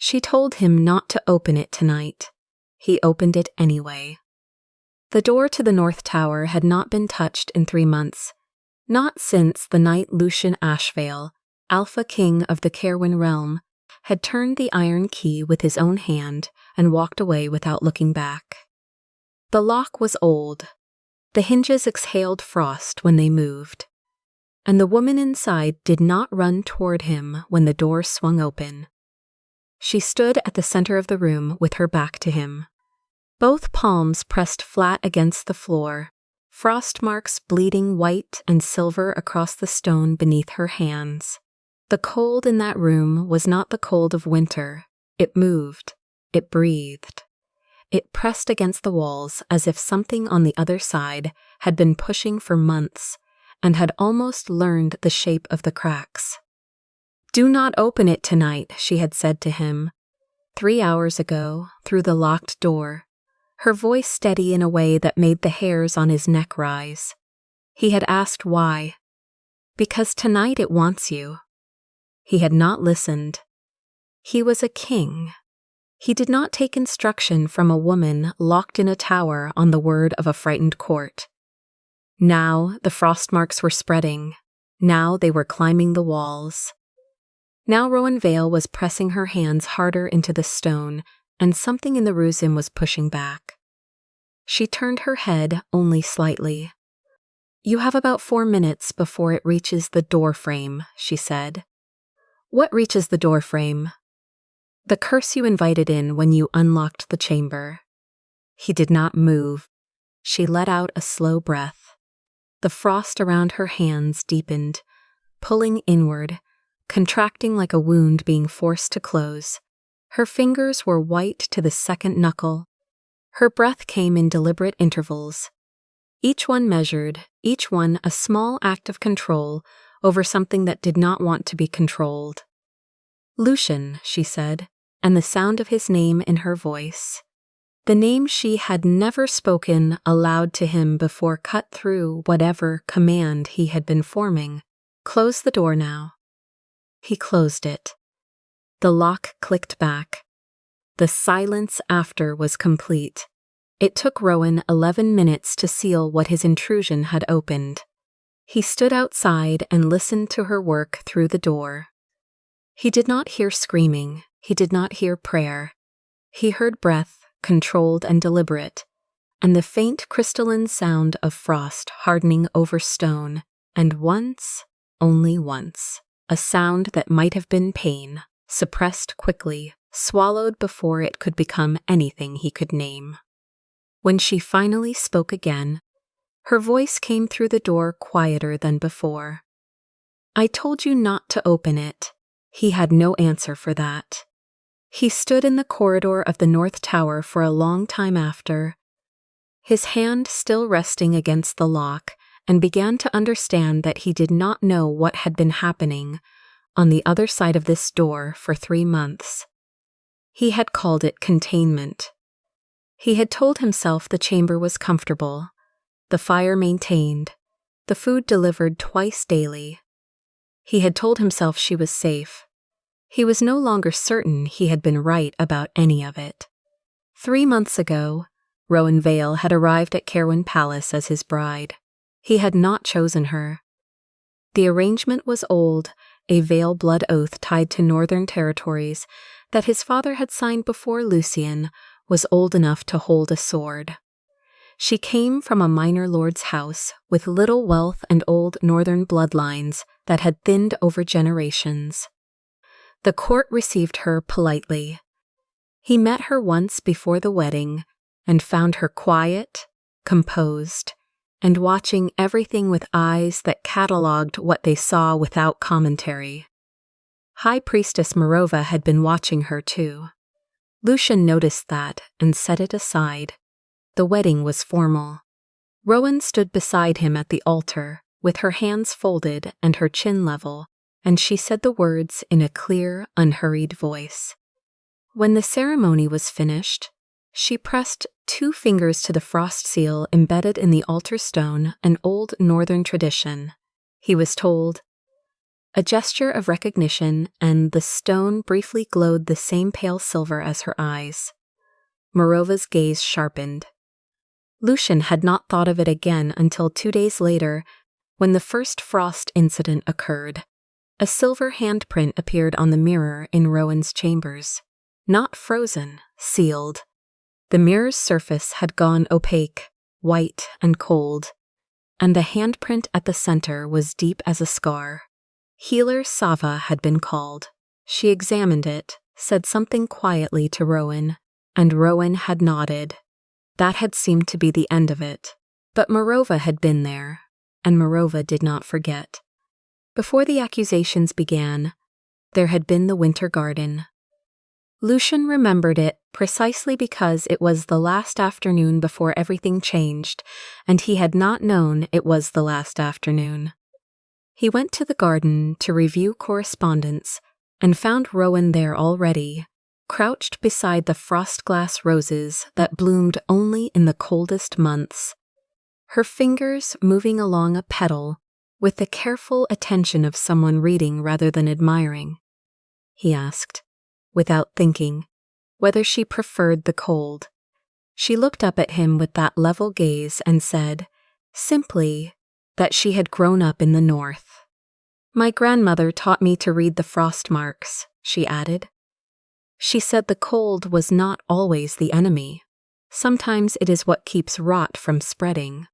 She told him not to open it tonight. He opened it anyway. The door to the North Tower had not been touched in 3 months, not since the night Lucian Ashveil, Alpha King of the Caerwyn realm, had turned the iron key with his own hand and walked away without looking back. The lock was old. The hinges exhaled frost when they moved, and the woman inside did not run toward him when the door swung open. She stood at the center of the room with her back to him. Both palms pressed flat against the floor, frost marks bleeding white and silver across the stone beneath her hands. The cold in that room was not the cold of winter. It moved. It breathed. It pressed against the walls as if something on the other side had been pushing for months and had almost learned the shape of the cracks. "Do not open it tonight," she had said to him 3 hours ago through the locked door, her voice steady in a way that made the hairs on his neck rise. He had asked why. "Because tonight it wants you." He had not listened. He was a king. He did not take instruction from a woman locked in a tower on the word of a frightened court. Now the frost marks were spreading. Now they were climbing the walls. Now Rowan Vale was pressing her hands harder into the stone, and something in the rosin was pushing back. She turned her head only slightly. "You have about 4 minutes before it reaches the door frame," she said. "What reaches the door frame?" "The curse you invited in when you unlocked the chamber." He did not move. She let out a slow breath. The frost around her hands deepened, pulling inward, contracting like a wound being forced to close. Her fingers were white to the second knuckle. Her breath came in deliberate intervals. Each one measured, each one a small act of control over something that did not want to be controlled. "Lucian," she said, and the sound of his name in her voice, the name she had never spoken aloud to him before, cut through whatever command he had been forming. "Close the door now." He closed it. The lock clicked back. The silence after was complete. It took Rowan 11 minutes to seal what his intrusion had opened. He stood outside and listened to her work through the door. He did not hear screaming. He did not hear prayer. He heard breath, controlled and deliberate, and the faint crystalline sound of frost hardening over stone, and once, only once, a sound that might have been pain, suppressed quickly, swallowed before it could become anything he could name. When she finally spoke again, her voice came through the door quieter than before. "I told you not to open it." He had no answer for that. He stood in the corridor of the North Tower for a long time after, his hand still resting against the lock, and began to understand that he did not know what had been happening on the other side of this door for 3 months. He had called it containment. He had told himself the chamber was comfortable, the fire maintained, the food delivered twice daily. He had told himself she was safe. He was no longer certain he had been right about any of it. 3 months ago, Rowan Vale had arrived at Caerwyn Palace as his bride. He had not chosen her. The arrangement was old, a Vale blood oath tied to northern territories that his father had signed before Lucian was old enough to hold a sword. She came from a minor lord's house with little wealth and old northern bloodlines that had thinned over generations. The court received her politely. He met her once before the wedding and found her quiet, composed, and watching everything with eyes that catalogued what they saw without commentary. High Priestess Marova had been watching her too. Lucian noticed that and set it aside. The wedding was formal. Rowan stood beside him at the altar, with her hands folded and her chin level, and she said the words in a clear, unhurried voice. When the ceremony was finished, she pressed 2 fingers to the frost seal embedded in the altar stone, an old northern tradition. He was told, A gesture of recognition, and the stone briefly glowed the same pale silver as her eyes. Marova's gaze sharpened. Lucian had not thought of it again until 2 days later, when the first frost incident occurred. A silver handprint appeared on the mirror in Rowan's chambers. Not frozen, sealed. The mirror's surface had gone opaque, white and cold, and the handprint at the center was deep as a scar. Healer Sava had been called. She examined it, said something quietly to Rowan, and Rowan had nodded. That had seemed to be the end of it. But Marova had been there, and Marova did not forget. Before the accusations began, there had been the winter garden. Lucian remembered it precisely because it was the last afternoon before everything changed, and he had not known it was the last afternoon. He went to the garden to review correspondence and found Rowan there already, crouched beside the frost-glass roses that bloomed only in the coldest months, her fingers moving along a petal with the careful attention of someone reading rather than admiring. He asked, without thinking, whether she preferred the cold. She looked up at him with that level gaze and said, simply, that she had grown up in the north. My grandmother taught me to read the frost marks, she added. She said the cold was not always the enemy. Sometimes it is what keeps rot from spreading.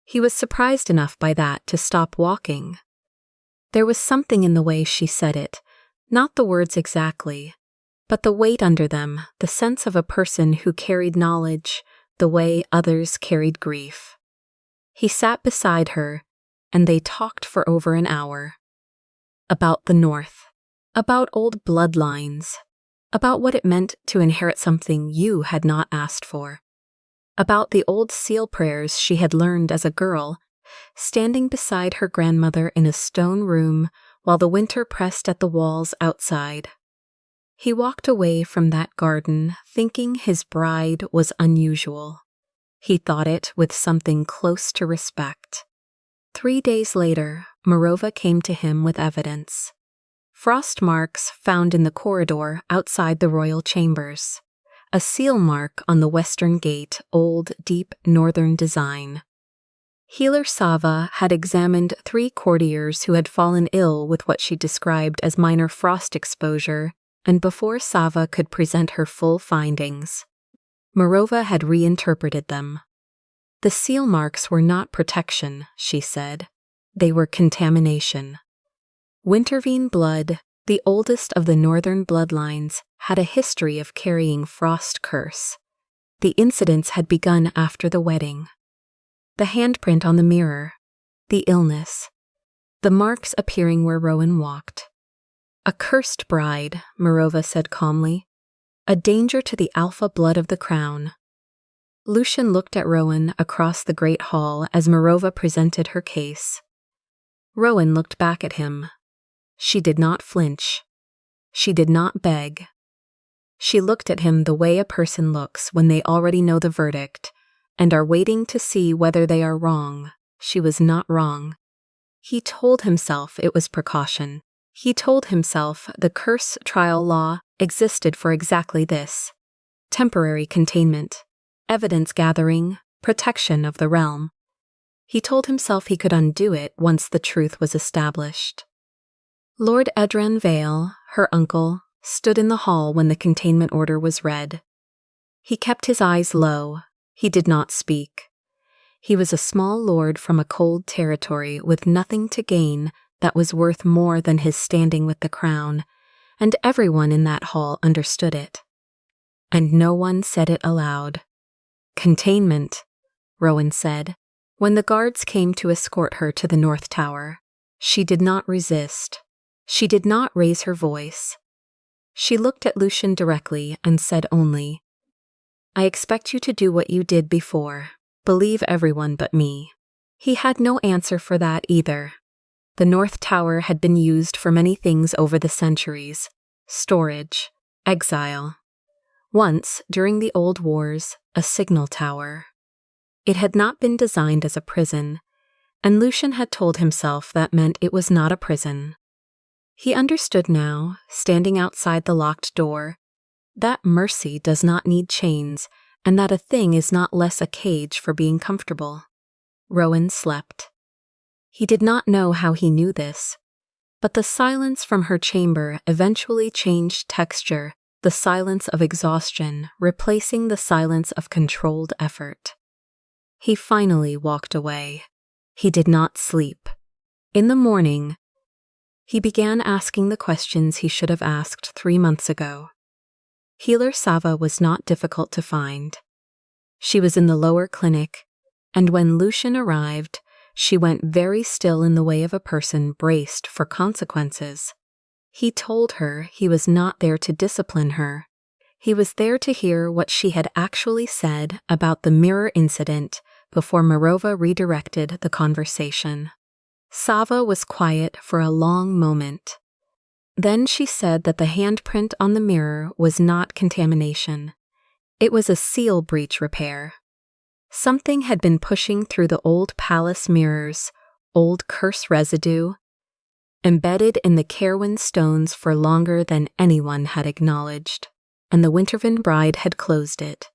He was surprised enough by that to stop walking. There was something in the way she said it, not the words exactly, but the weight under them, the sense of a person who carried knowledge the way others carried grief. He sat beside her, and they talked for over an hour. About the North, about old bloodlines, about what it meant to inherit something you had not asked for, about the old seal prayers she had learned as a girl, standing beside her grandmother in a stone room while the winter pressed at the walls outside. He walked away from that garden thinking his bride was unusual. He thought it with something close to respect. 3 days later, Marova came to him with evidence. Frost marks found in the corridor outside the royal chambers. A seal mark on the western gate, old, deep northern design. Healer Sava had examined 3 courtiers who had fallen ill with what she described as minor frost exposure, and before Sava could present her full findings, Marova had reinterpreted them. The seal marks were not protection, she said. They were contamination. Wintervein blood, the oldest of the northern bloodlines, had a history of carrying frost curse. The incidents had begun after the wedding. The handprint on the mirror, the illness, the marks appearing where Rowan walked. A cursed bride, Marova said calmly. A danger to the alpha blood of the crown. Lucian looked at Rowan across the great hall as Marova presented her case. Rowan looked back at him. She did not flinch. She did not beg. She looked at him the way a person looks when they already know the verdict and are waiting to see whether they are wrong. She was not wrong. He told himself it was precaution. He told himself the curse trial law existed for exactly this: temporary containment, evidence gathering, protection of the realm. He told himself he could undo it once the truth was established. Lord Rowan Vale, her uncle, stood in the hall when the containment order was read. He kept his eyes low. He did not speak. He was a small lord from a cold territory with nothing to gain that was worth more than his standing with the crown, and everyone in that hall understood it. And no one said it aloud. Containment, Rowan said. When the guards came to escort her to the North Tower, she did not resist. She did not raise her voice. She looked at Lucian directly and said only, I expect you to do what you did before. Believe everyone but me. He had no answer for that either. The North Tower had been used for many things over the centuries: storage, exile. Once, during the old wars, a signal tower. It had not been designed as a prison, and Lucian had told himself that meant it was not a prison. He understood now, standing outside the locked door, that mercy does not need chains, and that a thing is not less a cage for being comfortable. Rowan slept. He did not know how he knew this, but the silence from her chamber eventually changed texture, the silence of exhaustion replacing the silence of controlled effort. He finally walked away. He did not sleep. In the morning, he began asking the questions he should have asked 3 months ago. Healer Sava was not difficult to find. She was in the lower clinic, and when Lucian arrived, she went very still in the way of a person braced for consequences. He told her he was not there to discipline her. He was there to hear what she had actually said about the mirror incident before Marova redirected the conversation. Sava was quiet for a long moment. Then she said that the handprint on the mirror was not contamination. It was a seal breach repair. Something had been pushing through the old palace mirrors, old curse residue, embedded in the Caerwyn stones for longer than anyone had acknowledged, and the Wintervein bride had closed it,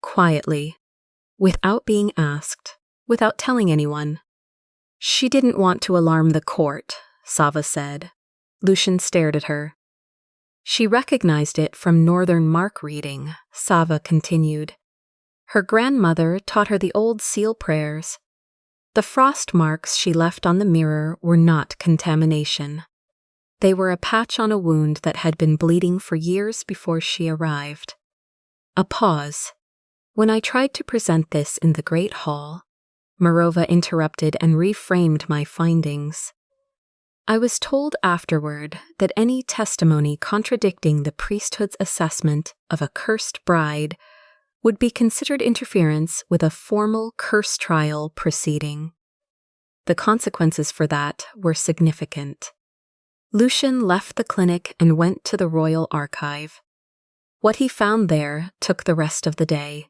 quietly, without being asked, without telling anyone. She didn't want to alarm the court, Sava said. Lucian stared at her. She recognized it from northern mark reading, Sava continued. Her grandmother taught her the old seal prayers. The frost marks she left on the mirror were not contamination. They were a patch on a wound that had been bleeding for years before she arrived. A pause. When I tried to present this in the great hall, Marova interrupted and reframed my findings. I was told afterward that any testimony contradicting the priesthood's assessment of a cursed bride would be considered interference with a formal curse trial proceeding. The consequences for that were significant. Lucian left the clinic and went to the Royal Archive. What he found there took the rest of the day.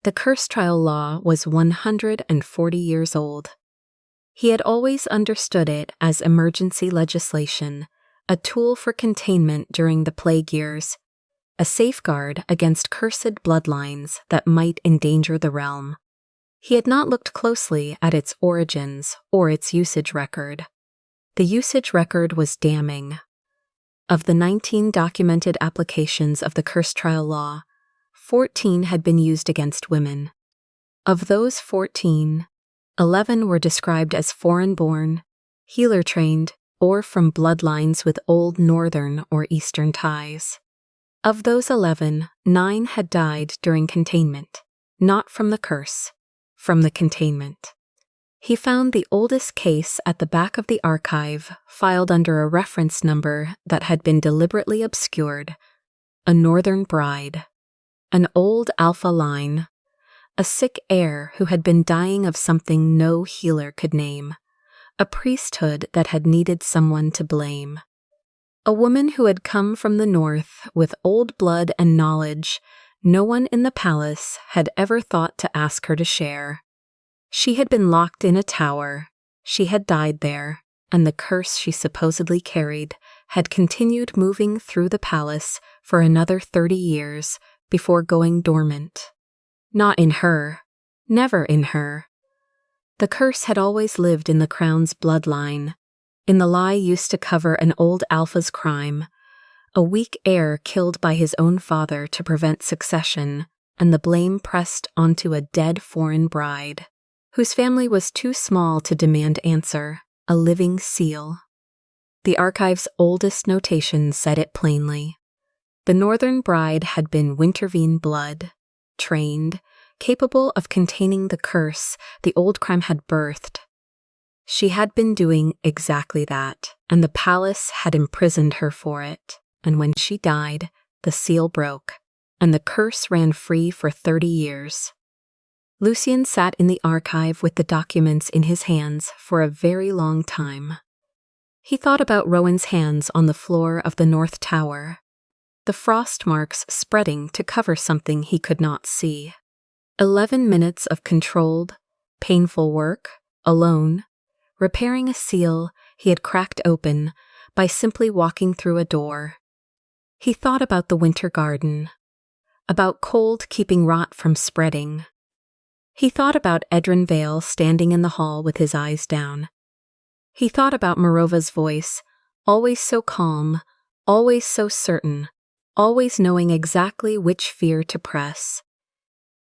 The curse trial law was 140 years old. He had always understood it as emergency legislation, a tool for containment during the plague years, a safeguard against cursed bloodlines that might endanger the realm. He had not looked closely at its origins or its usage record. The usage record was damning. Of the 19 documented applications of the curse trial law, 14 had been used against women. Of those 14, 11 were described as foreign-born, healer-trained, or from bloodlines with old northern or eastern ties. Of those 11, 9 had died during containment, not from the curse, from the containment. He found the oldest case at the back of the archive, filed under a reference number that had been deliberately obscured, a northern bride, an old Alpha line, a sick heir who had been dying of something no healer could name, a priesthood that had needed someone to blame. A woman who had come from the north with old blood and knowledge no one in the palace had ever thought to ask her to share. She had been locked in a tower, she had died there, and the curse she supposedly carried had continued moving through the palace for another 30 years before going dormant. Not in her, never in her. The curse had always lived in the crown's bloodline, in the lie used to cover an old Alpha's crime, a weak heir killed by his own father to prevent succession, and the blame pressed onto a dead foreign bride, whose family was too small to demand answer, a living seal. The archive's oldest notation said it plainly. The northern bride had been Wintervein blood, trained, capable of containing the curse the old crime had birthed. She had been doing exactly that, and the palace had imprisoned her for it, and when she died, the seal broke, and the curse ran free for 30 years. Lucian sat in the archive with the documents in his hands for a very long time. He thought about Rowan's hands on the floor of the North Tower, the frost marks spreading to cover something he could not see. 11 minutes of controlled, painful work, alone, repairing a seal he had cracked open, by simply walking through a door. He thought about the winter garden, about cold keeping rot from spreading. He thought about Edrin Vale standing in the hall with his eyes down. He thought about Marova's voice, always so calm, always so certain, always knowing exactly which fear to press.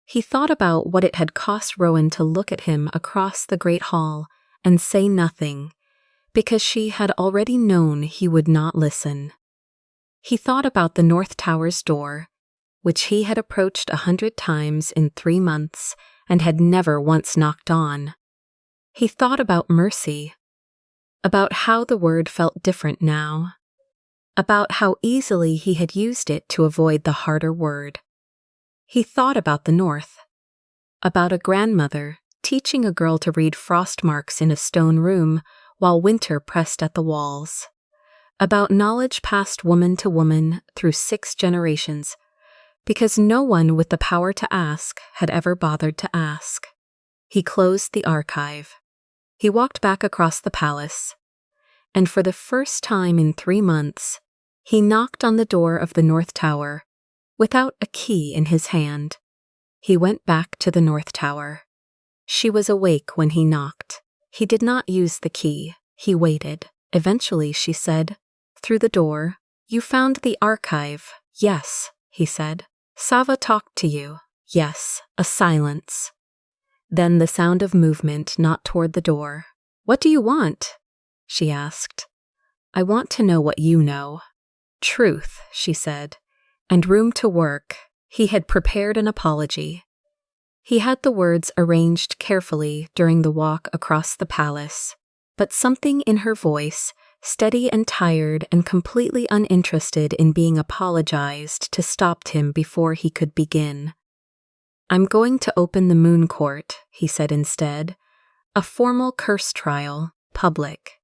He thought about what it had cost Rowan to look at him across the great hall and say nothing, because she had already known he would not listen. He thought about the North Tower's door, which he had approached 100 times in 3 months and had never once knocked on. He thought about mercy, about how the word felt different now, about how easily he had used it to avoid the harder word. He thought about the North, about a grandmother teaching a girl to read frost marks in a stone room while winter pressed at the walls, about knowledge passed woman to woman through 6 generations, because no one with the power to ask had ever bothered to ask. He closed the archive. He walked back across the palace, and for the first time in 3 months, he knocked on the door of the North Tower without a key in his hand. He went back to the North Tower. She was awake when he knocked. He did not use the key. He waited. Eventually, she said, through the door, "You found the archive." "Yes," he said. "Sava talked to you." "Yes." A silence. Then the sound of movement not toward the door. "What do you want?" she asked. "I want to know what you know." "Truth," she said, "and room to work." He had prepared an apology. He had the words arranged carefully during the walk across the palace, but something in her voice, steady and tired and completely uninterested in being apologized to, stopped him before he could begin. "I'm going to open the Moon Court," he said instead. "A formal curse trial, public."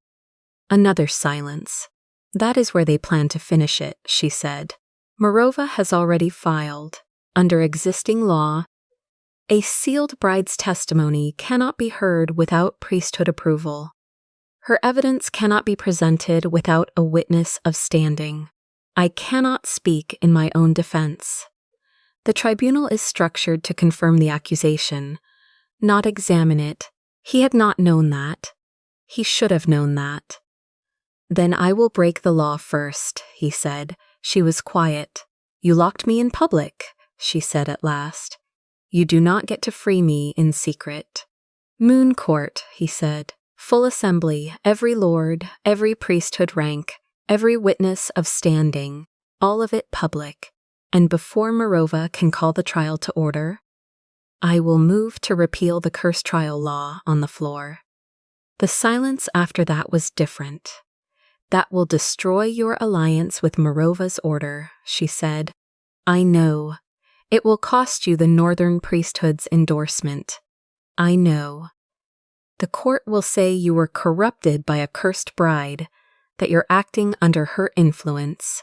Another silence. "That is where they plan to finish it," she said. "Marova has already filed. Under existing law, a sealed bride's testimony cannot be heard without priesthood approval. Her evidence cannot be presented without a witness of standing. I cannot speak in my own defense. The tribunal is structured to confirm the accusation, not examine it. He had not known that. He should have known that. Then I will break the law first, he said. She was quiet. You locked me in public, she said at last. You do not get to free me in secret. Moon Court, he said. Full assembly, every lord, every priesthood rank, every witness of standing, all of it public. And before Marova can call the trial to order, I will move to repeal the curse trial law on the floor. The silence after that was different. That will destroy your alliance with Marova's order, she said. I know. It will cost you the Northern priesthood's endorsement. I know. The court will say you were corrupted by a cursed bride, that you're acting under her influence.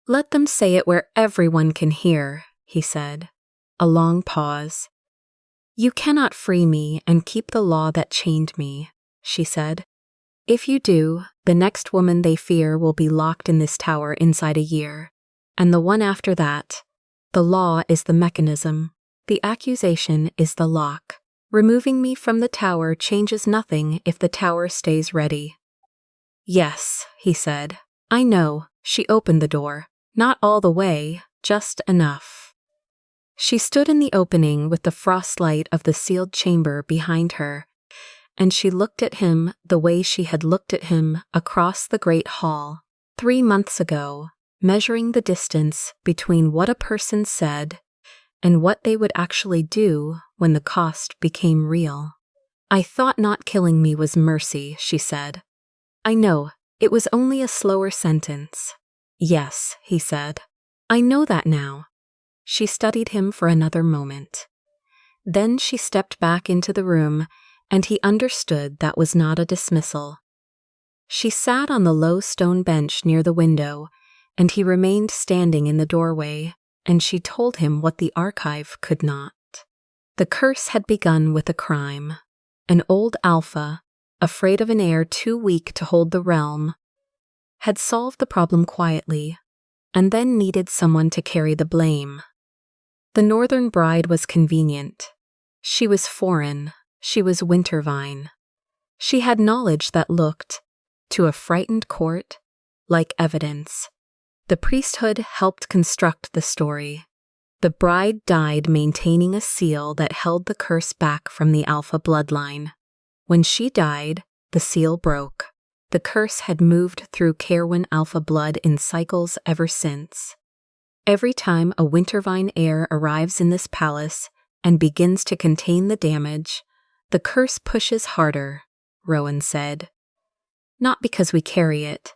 Let them say it where everyone can hear, he said. A long pause. You cannot free me and keep the law that chained me, she said. If you do, the next woman they fear will be locked in this tower inside a year, and the one after that. The law is the mechanism. The accusation is the lock. Removing me from the tower changes nothing if the tower stays ready. Yes, he said. I know. She opened the door. Not all the way, just enough. She stood in the opening with the frost light of the sealed chamber behind her, and she looked at him the way she had looked at him across the great hall 3 months ago, measuring the distance between what a person said and what they would actually do when the cost became real. I thought not killing me was mercy, she said. I know, it was only a slower sentence. Yes, he said. I know that now. She studied him for another moment. Then she stepped back into the room, and he understood that was not a dismissal. She sat on the low stone bench near the window, and he remained standing in the doorway, and she told him what the archive could not. The curse had begun with a crime. An old Alpha, afraid of an heir too weak to hold the realm, had solved the problem quietly, and then needed someone to carry the blame. The northern bride was convenient. She was foreign. She was Wintervein. She had knowledge that looked, to a frightened court, like evidence. The priesthood helped construct the story. The bride died maintaining a seal that held the curse back from the Alpha bloodline. When she died, the seal broke. The curse had moved through Caerwyn Alpha blood in cycles ever since. Every time a Wintervein heir arrives in this palace and begins to contain the damage, the curse pushes harder, Rowan said. Not because we carry it,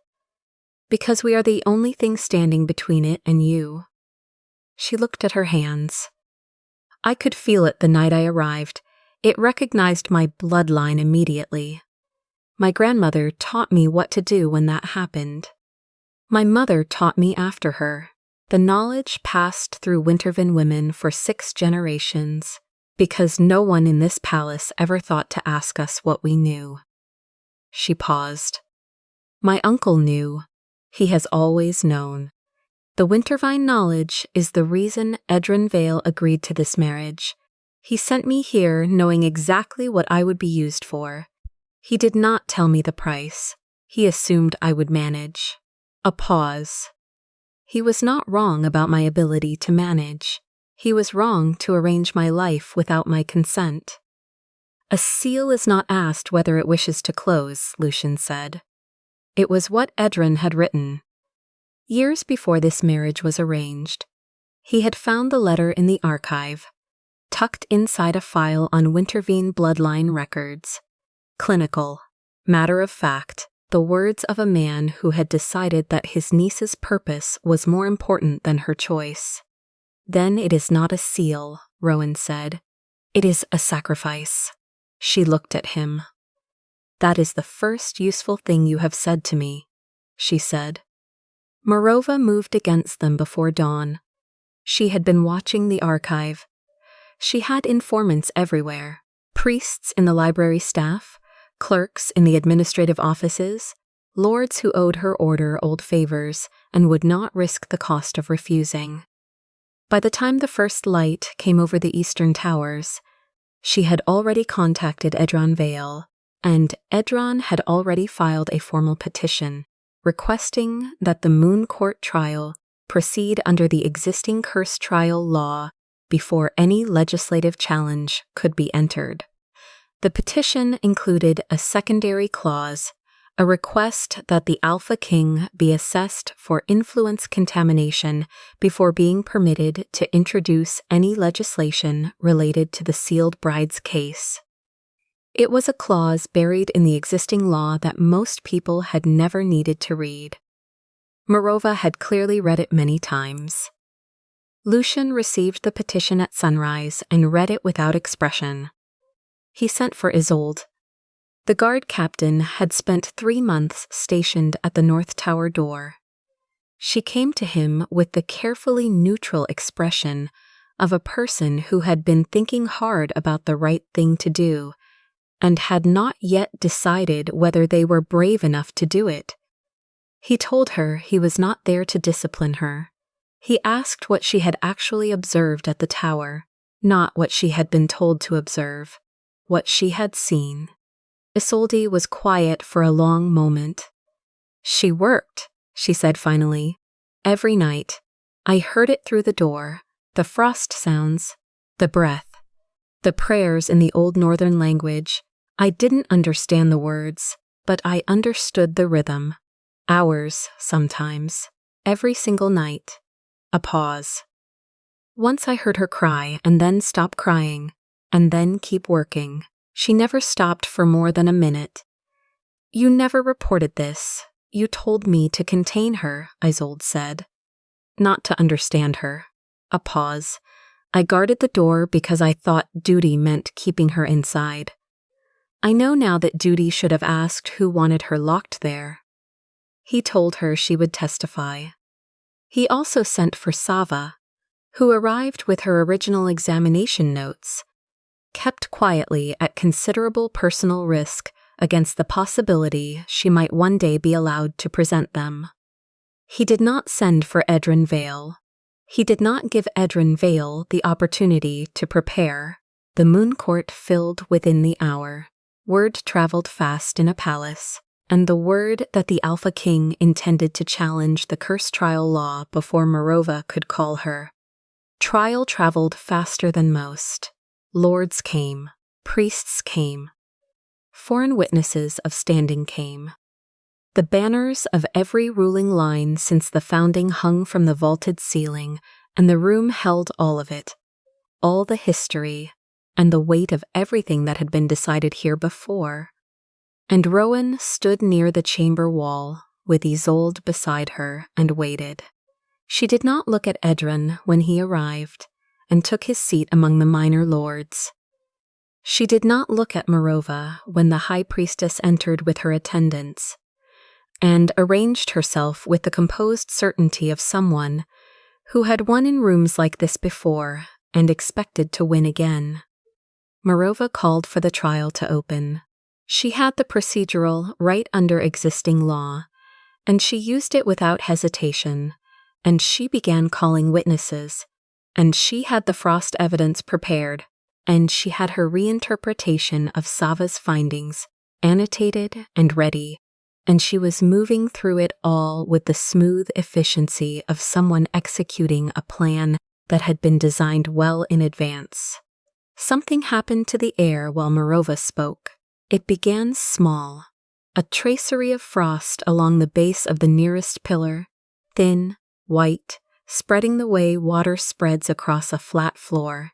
because we are the only thing standing between it and you. She looked at her hands. I could feel it the night I arrived. It recognized my bloodline immediately. My grandmother taught me what to do when that happened. My mother taught me after her. The knowledge passed through Wintervein women for 6 generations, because no one in this palace ever thought to ask us what we knew. She paused. My uncle knew. He has always known. The Wintervein knowledge is the reason Rowan Vale agreed to this marriage. He sent me here knowing exactly what I would be used for. He did not tell me the price. He assumed I would manage. A pause. He was not wrong about my ability to manage. He was wrong to arrange my life without my consent. A seal is not asked whether it wishes to close, Lucian said. It was what Edrin had written. Years before this marriage was arranged, he had found the letter in the archive, tucked inside a file on Wintervein bloodline records. Clinical, matter of fact, the words of a man who had decided that his niece's purpose was more important than her choice. Then it is not a seal, Rowan said. It is a sacrifice. She looked at him. That is the first useful thing you have said to me, she said. Marova moved against them before dawn. She had been watching the archive. She had informants everywhere, priests in the library staff, clerks in the administrative offices, lords who owed her order old favors and would not risk the cost of refusing. By the time the first light came over the eastern towers, she had already contacted Rowan Vale, and Edron had already filed a formal petition requesting that the Moon Court trial proceed under the existing curse trial law before any legislative challenge could be entered. The petition included a secondary clause, a request that the Alpha King be assessed for influence contamination before being permitted to introduce any legislation related to the sealed bride's case. It was a clause buried in the existing law that most people had never needed to read. Marova had clearly read it many times. Lucian received the petition at sunrise and read it without expression. He sent for Isolde. The guard captain had spent 3 months stationed at the North Tower door. She came to him with the carefully neutral expression of a person who had been thinking hard about the right thing to do and had not yet decided whether they were brave enough to do it. He told her he was not there to discipline her. He asked what she had actually observed at the tower, not what she had been told to observe, what she had seen. Isolde was quiet for a long moment. She worked, she said finally. Every night. I heard it through the door, the frost sounds, the breath, the prayers in the old northern language. I didn't understand the words, but I understood the rhythm. Hours, sometimes. Every single night. A pause. Once I heard her cry and then stop crying, and then keep working. She never stopped for more than a minute. You never reported this. You told me to contain her, Isolde said. Not to understand her. A pause. I guarded the door because I thought duty meant keeping her inside. I know now that duty should have asked who wanted her locked there. He told her she would testify. He also sent for Sava, who arrived with her original examination notes, kept quietly at considerable personal risk against the possibility she might one day be allowed to present them. He did not send for Caerwyn Vale. He did not give Caerwyn Vale the opportunity to prepare. The moon court filled within the hour. Word traveled fast in a palace, and the word that the Alpha King intended to challenge the curse trial law before Marova could call her. Trial traveled faster than most. Lords came. Priests came. Foreign witnesses of standing came. The banners of every ruling line since the founding hung from the vaulted ceiling, and the room held all of it, all the history, and the weight of everything that had been decided here before. And Rowan stood near the chamber wall, with Isolde beside her, and waited. She did not look at Caerwyn when he arrived, and took his seat among the minor lords. She did not look at Marova when the high priestess entered with her attendants, and arranged herself with the composed certainty of someone who had won in rooms like this before and expected to win again. Marova called for the trial to open. She had the procedural right under existing law, and she used it without hesitation, and she began calling witnesses, and she had the frost evidence prepared, and she had her reinterpretation of Sava's findings, annotated and ready, and she was moving through it all with the smooth efficiency of someone executing a plan that had been designed well in advance. Something happened to the air while Marova spoke. It began small, a tracery of frost along the base of the nearest pillar, thin, white, spreading the way water spreads across a flat floor.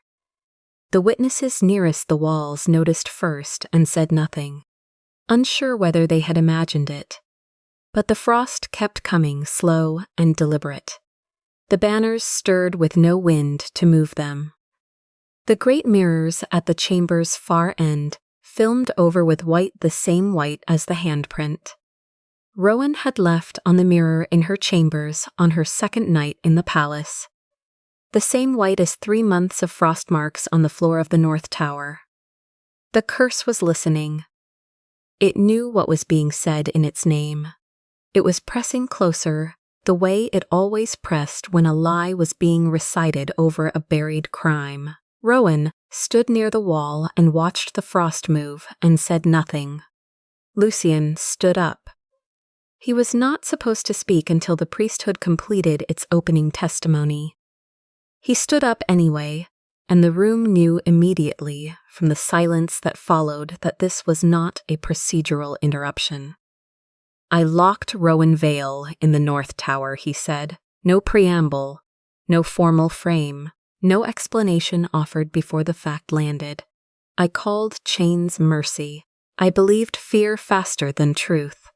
The witnesses nearest the walls noticed first and said nothing, unsure whether they had imagined it. But the frost kept coming, slow and deliberate. The banners stirred with no wind to move them. The great mirrors at the chamber's far end filmed over with white, the same white as the handprint. Rowan had left on the mirror in her chambers on her second night in the palace. The same white as 3 months of frost marks on the floor of the North Tower. The curse was listening. It knew what was being said in its name. It was pressing closer, the way it always pressed when a lie was being recited over a buried crime. Rowan stood near the wall and watched the frost move and said nothing. Lucian stood up. He was not supposed to speak until the priesthood completed its opening testimony. He stood up anyway, and the room knew immediately from the silence that followed that this was not a procedural interruption. "I locked Rowan Vale in the North Tower," he said. "No preamble, no formal frame, no explanation offered before the fact landed. I called chains mercy. I believed fear faster than truth.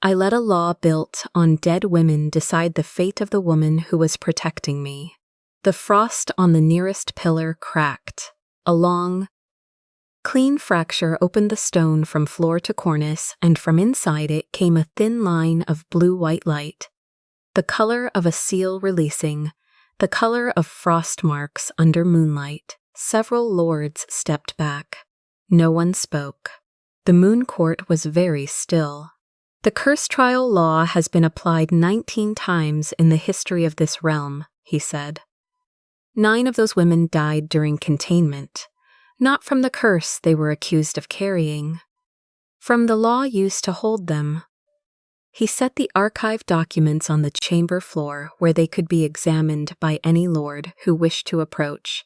I let a law built on dead women decide the fate of the woman who was protecting me." The frost on the nearest pillar cracked. A long, clean fracture opened the stone from floor to cornice, and from inside it came a thin line of blue-white light, the color of a seal releasing, the color of frost marks under moonlight. Several lords stepped back. No one spoke. The moon court was very still. "The curse trial law has been applied 19 times in the history of this realm," he said. 9 of those women died during containment, not from the curse they were accused of carrying, from the law used to hold them. He set the archived documents on the chamber floor where they could be examined by any lord who wished to approach.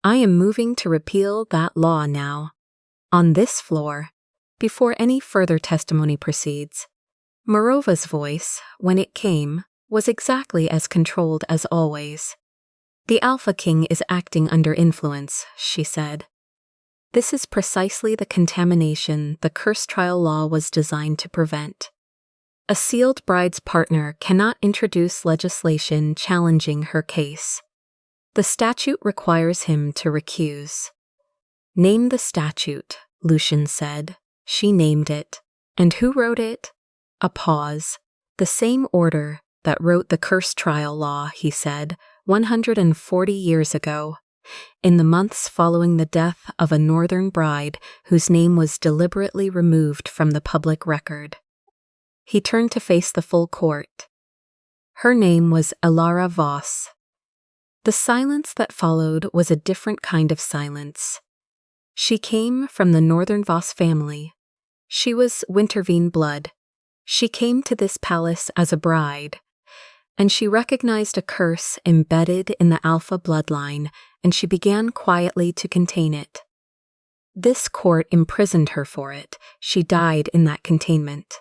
"I am moving to repeal that law now, on this floor, before any further testimony proceeds." Marova's voice, when it came, was exactly as controlled as always. "The Alpha King is acting under influence," she said. "This is precisely the contamination the curse trial law was designed to prevent. A sealed bride's partner cannot introduce legislation challenging her case. The statute requires him to recuse." "Name the statute," Lucian said. She named it. "And who wrote it?" A pause. "The same order that wrote the curse trial law," he said, 140 years ago. in the months following the death of a northern bride whose name was deliberately removed from the public record. He turned to face the full court. Her name was Elara Voss. The silence that followed was a different kind of silence. She came from the Northern Voss family. She was Wintervein blood. She came to this palace as a bride, and she recognized a curse embedded in the Alpha bloodline, and she began quietly to contain it. This court imprisoned her for it. She died in that containment.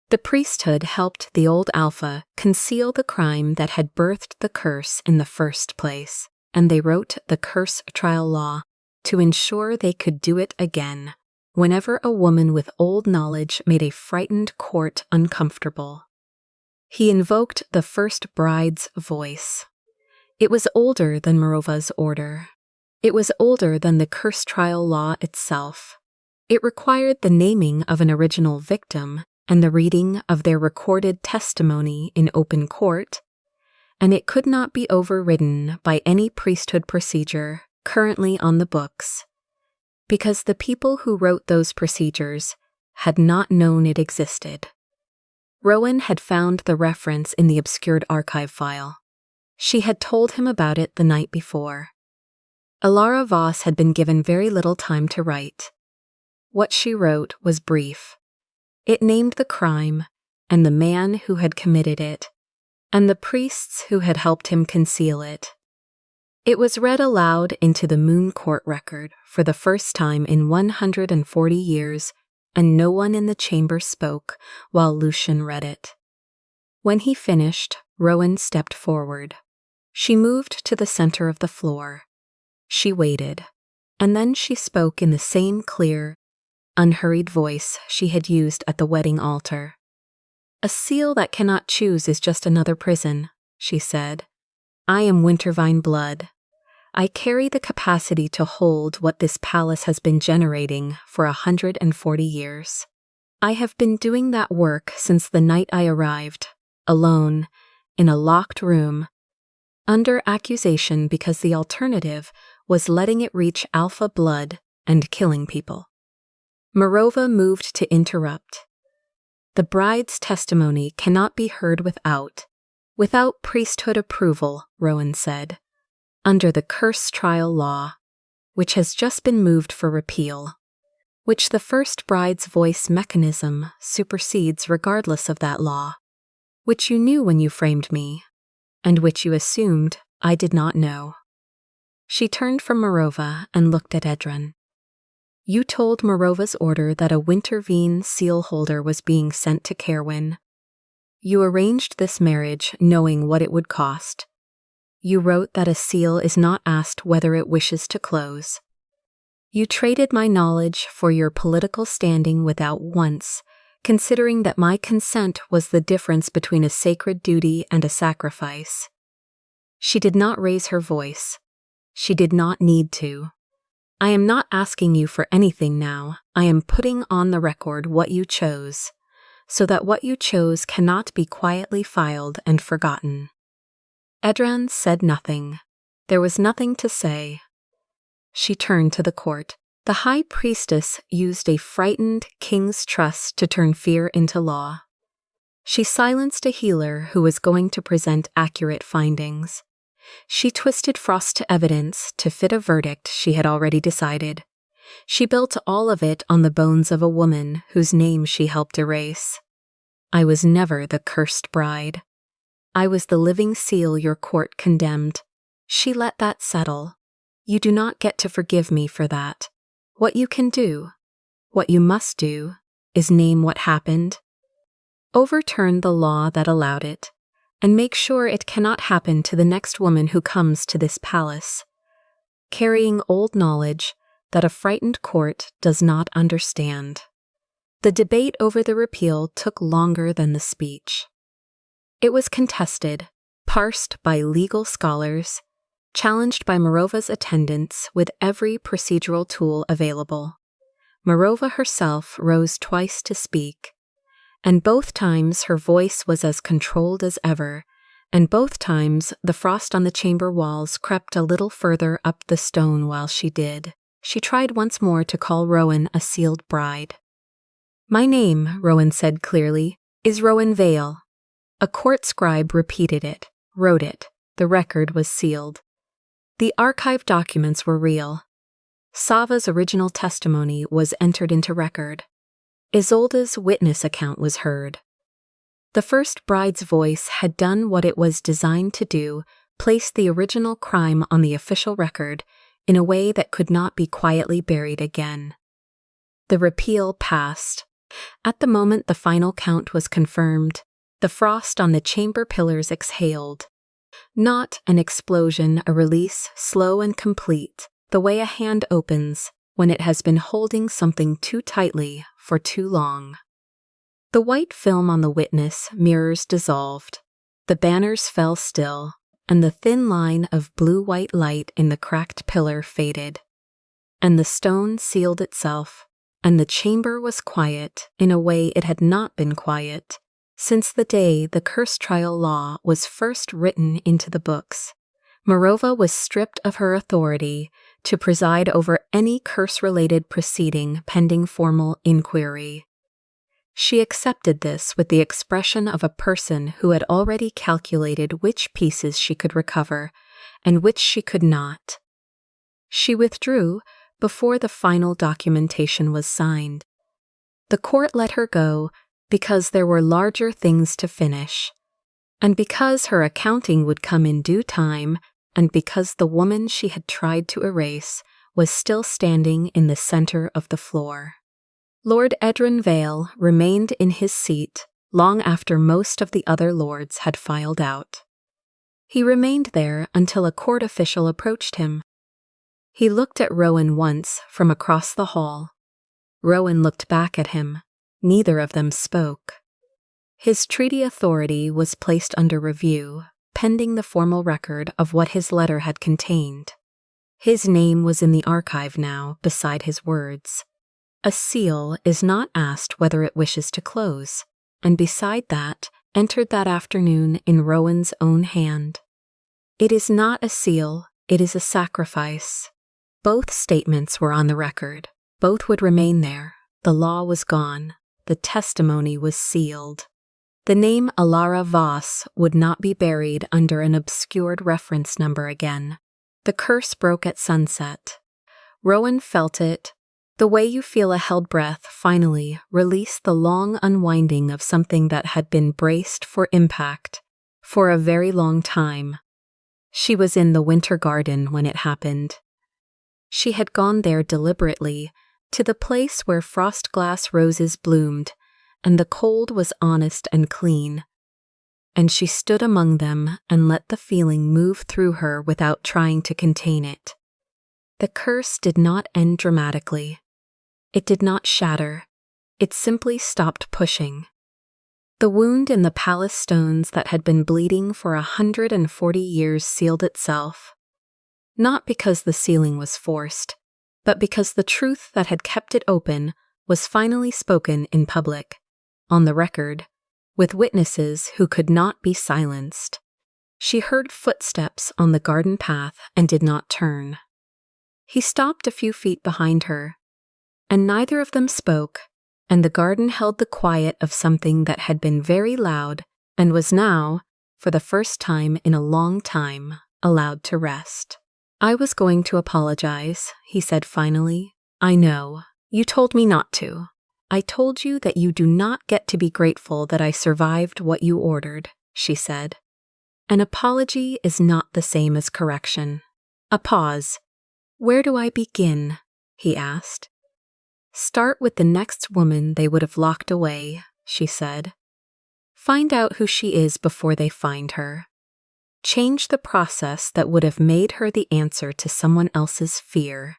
The priesthood helped the old Alpha conceal the crime that had birthed the curse in the first place, and they wrote the curse trial law to ensure they could do it again whenever a woman with old knowledge made a frightened court uncomfortable. He invoked the first bride's voice. It was older than Marova's order. It was older than the curse trial law itself. It required the naming of an original victim and the reading of their recorded testimony in open court, and it could not be overridden by any priesthood procedure currently on the books, because the people who wrote those procedures had not known it existed. Rowan had found the reference in the obscured archive file. She had told him about it the night before. Elara Voss had been given very little time to write. What she wrote was brief. It named the crime, and the man who had committed it, and the priests who had helped him conceal it. It was read aloud into the Moon Court record for the first time in 140 years, and no one in the chamber spoke while Lucian read it. When he finished, Rowan stepped forward. She moved to the center of the floor. She waited, and then she spoke in the same clear, unhurried voice she had used at the wedding altar. "A seal that cannot choose is just another prison," she said. "I am Wintervein blood. I carry the capacity to hold what this palace has been generating for 140 years. I have been doing that work since the night I arrived, alone, in a locked room, under accusation because the alternative was letting it reach Alpha blood and killing people." Marova moved to interrupt. "The bride's testimony cannot be heard without priesthood approval," Rowan said, "under the curse trial law, which has just been moved for repeal, which the first bride's voice mechanism supersedes regardless of that law, which you knew when you framed me, and which you assumed I did not know." She turned from Marova and looked at Edron. "You told Marova's order that a Wintervein seal holder was being sent to Caerwyn. You arranged this marriage knowing what it would cost. You wrote that a seal is not asked whether it wishes to close. You traded my knowledge for your political standing without once considering that my consent was the difference between a sacred duty and a sacrifice." She did not raise her voice. She did not need to. "I am not asking you for anything now. I am putting on the record what you chose, so that what you chose cannot be quietly filed and forgotten." Edron said nothing. There was nothing to say. She turned to the court. The high priestess used a frightened king's trust to turn fear into law. She silenced a healer who was going to present accurate findings. She twisted frost to evidence to fit a verdict she had already decided. She built all of it on the bones of a woman whose name she helped erase. "I was never the cursed bride. I was the living seal your court condemned." She let that settle. "You do not get to forgive me for that. What you can do, what you must do, is name what happened. Overturn the law that allowed it, and make sure it cannot happen to the next woman who comes to this palace, carrying old knowledge that a frightened court does not understand." The debate over the repeal took longer than the speech. It was contested, parsed by legal scholars, challenged by Marova's attendants with every procedural tool available. Marova herself rose twice to speak, and both times her voice was as controlled as ever, and both times the frost on the chamber walls crept a little further up the stone while she did. She tried once more to call Rowan a sealed bride. "My name," Rowan said clearly, "is Rowan Vale." A court scribe repeated it, wrote it. The record was sealed. The archived documents were real. Sava's original testimony was entered into record. Isolde's witness account was heard. The first bride's voice had done what it was designed to do, placed the original crime on the official record in a way that could not be quietly buried again. The repeal passed. At the moment the final count was confirmed, the frost on the chamber pillars exhaled. Not an explosion, a release, slow and complete, the way a hand opens when it has been holding something too tightly for too long. The white film on the witness mirrors dissolved. The banners fell still, and the thin line of blue-white light in the cracked pillar faded. And the stone sealed itself, and the chamber was quiet in a way it had not been quiet since the day the curse trial law was first written into the books. Marova was stripped of her authority to preside over any curse-related proceeding pending formal inquiry. She accepted this with the expression of a person who had already calculated which pieces she could recover and which she could not. She withdrew before the final documentation was signed. The court let her go because there were larger things to finish, and because her accounting would come in due time, and because the woman she had tried to erase was still standing in the center of the floor. Lord Edrin Vale remained in his seat long after most of the other lords had filed out. He remained there until a court official approached him. He looked at Rowan once from across the hall. Rowan looked back at him. Neither of them spoke. His treaty authority was placed under review, pending the formal record of what his letter had contained. His name was in the archive now, beside his words. A seal is not asked whether it wishes to close, and beside that, entered that afternoon in Rowan's own hand. It is not a seal, it is a sacrifice. Both statements were on the record. Both would remain there. The law was gone. The testimony was sealed. The name Alara Voss would not be buried under an obscured reference number again. The curse broke at sunset. Rowan felt it, the way you feel a held breath finally release the long unwinding of something that had been braced for impact for a very long time. She was in the winter garden when it happened. She had gone there deliberately, to the place where frost glass roses bloomed, and the cold was honest and clean. And she stood among them and let the feeling move through her without trying to contain it. The curse did not end dramatically. It did not shatter. It simply stopped pushing. The wound in the palace stones that had been bleeding for 140 years sealed itself. Not because the sealing was forced, but because the truth that had kept it open was finally spoken in public, on the record, with witnesses who could not be silenced. She heard footsteps on the garden path and did not turn. He stopped a few feet behind her, and neither of them spoke, and the garden held the quiet of something that had been very loud and was now, for the first time in a long time, allowed to rest. "I was going to apologize," he said finally. "I know. You told me not to. I told you that you do not get to be grateful that I survived what you ordered," she said. "An apology is not the same as correction." A pause. "Where do I begin?" he asked. "Start with the next woman they would have locked away," she said. "Find out who she is before they find her. Change the process that would have made her the answer to someone else's fear."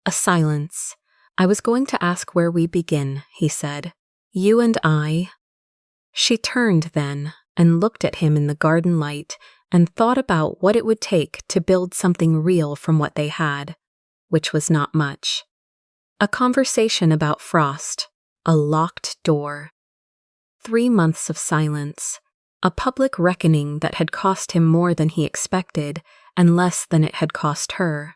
A silence. "I was going to ask where we begin," he said. "You and I." She turned then and looked at him in the garden light and thought about what it would take to build something real from what they had, which was not much. A conversation about frost, a locked door. 3 months of silence, a public reckoning that had cost him more than he expected and less than it had cost her.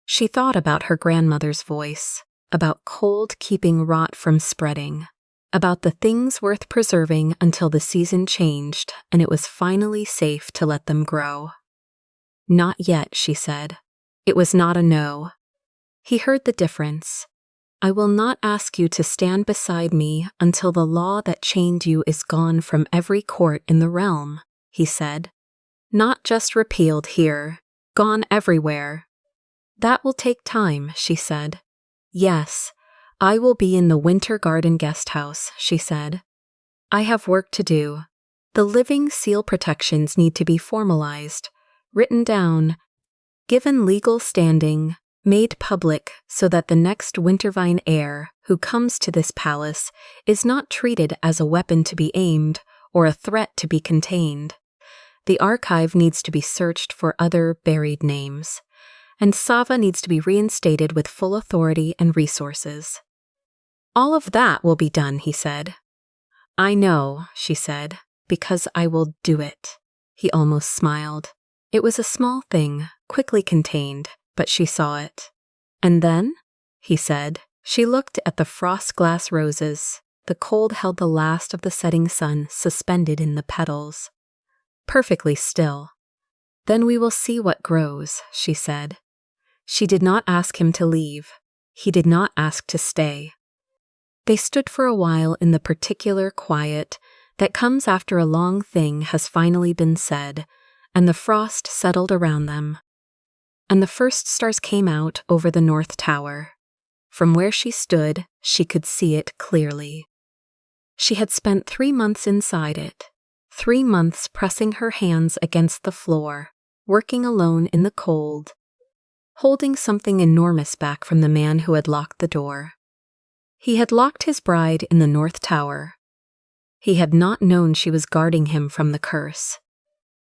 She thought about her grandmother's voice, about cold keeping rot from spreading, about the things worth preserving until the season changed and it was finally safe to let them grow. Not yet, she said. It was not a no. He heard the difference. I will not ask you to stand beside me until the law that chained you is gone from every court in the realm, he said. Not just repealed here, gone everywhere. That will take time, she said. Yes, I will be in the Winter Garden guest house, she said. I have work to do. The living seal protections need to be formalized, written down, given legal standing, made public so that the next Wintervein heir who comes to this palace is not treated as a weapon to be aimed or a threat to be contained. The archive needs to be searched for other buried names, and Sava needs to be reinstated with full authority and resources. All of that will be done, he said. I know, she said, because I will do it. He almost smiled. It was a small thing, quickly contained, but she saw it. And then, he said, she looked at the frost glass roses. The cold held the last of the setting sun suspended in the petals. Perfectly still. Then we will see what grows, she said. She did not ask him to leave. He did not ask to stay. They stood for a while in the particular quiet that comes after a long thing has finally been said, and the frost settled around them. And the first stars came out over the North Tower. From where she stood, she could see it clearly. She had spent 3 months inside it, 3 months pressing her hands against the floor, working alone in the cold, holding something enormous back from the man who had locked the door. He had locked his bride in the North Tower. He had not known she was guarding him from the curse.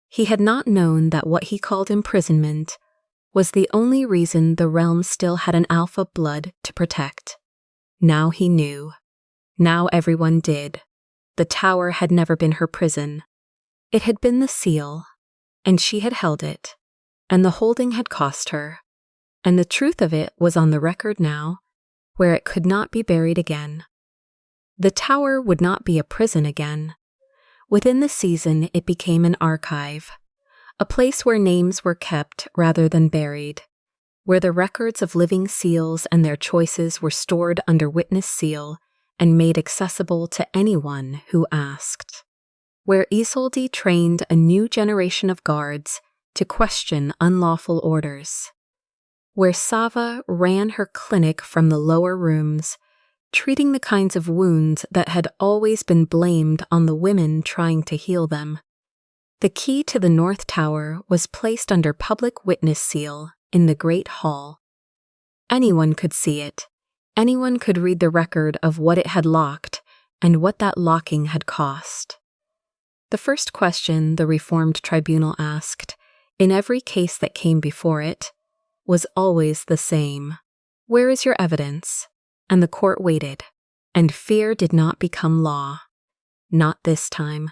He had not known that what he called imprisonment was the only reason the realm still had an alpha blood to protect. Now he knew. Now everyone did. The tower had never been her prison. It had been the seal, and she had held it, and the holding had cost her, and the truth of it was on the record now, where it could not be buried again. The tower would not be a prison again. Within the season, it became an archive, a place where names were kept rather than buried, where the records of living seals and their choices were stored under witness seal and made accessible to anyone who asked, where Isolde trained a new generation of guards to question unlawful orders, where Sava ran her clinic from the lower rooms, treating the kinds of wounds that had always been blamed on the women trying to heal them. The key to the North Tower was placed under public witness seal in the Great Hall. Anyone could see it. Anyone could read the record of what it had locked and what that locking had cost. The first question the Reformed Tribunal asked, in every case that came before it, was always the same. Where is your evidence? And the court waited, and fear did not become law. Not this time.